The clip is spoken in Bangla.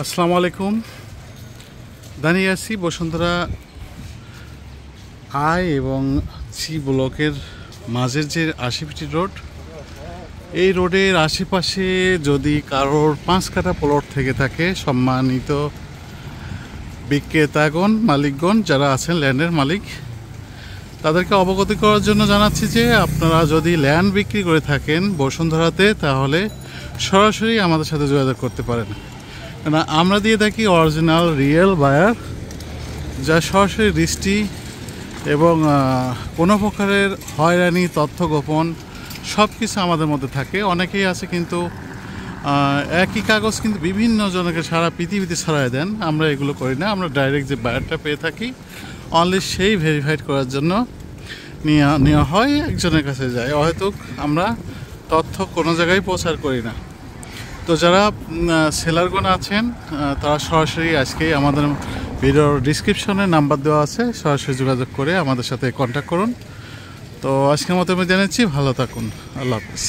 আসসালামু আলাইকুম। দাঁড়িয়ে আছি বসুন্ধরা আই এবং সি ব্লকের মাঝের যে ৮০ ফিট রোড, এই রোডের আশেপাশে যদি কারোর ৫ কাঠা প্লট থেকে থাকে, সম্মানিত বিক্রেতাগণ, মালিকগণ যারা আছেন, ল্যান্ডের মালিক, তাদেরকে অবগত করার জন্য জানাচ্ছি যে আপনারা যদি ল্যান্ড বিক্রি করে থাকেন বসুন্ধরাতে, তাহলে সরাসরি আমাদের সাথে যোগাযোগ করতে পারেন। কেন আমরা দিয়ে থাকি অরিজিনাল রিয়েল বায়ার, যা সরাসরি দৃষ্টি এবং কোনো প্রকারের হয়রানি, তথ্য গোপন সব কিছু আমাদের মধ্যে থাকে। অনেকেই আছে কিন্তু একই কাগজ কিন্তু বিভিন্ন জনকে সারা পৃথিবীতে ছড়াই দেন। আমরা এগুলো করি না। আমরা ডাইরেক্ট যে বায়ারটা পেয়ে থাকি, অনলি সেই ভেরিফাইড করার জন্য নেওয়া হয়, একজনের কাছে যায়। হয়তো আমরা তথ্য কোনো জায়গায় প্রচার করি না। তো যারা সেলারগণ আছেন, তারা সরাসরি আজকেই আমাদের ভিডিওর ডিসক্রিপশনে নাম্বার দেওয়া আছে, সরাসরি যোগাযোগ করে আমাদের সাথে কন্ট্যাক্ট করুন। তো আজকের মতো আমি জানাচ্ছি, ভালো থাকুন। আল্লাহ হাফিজ।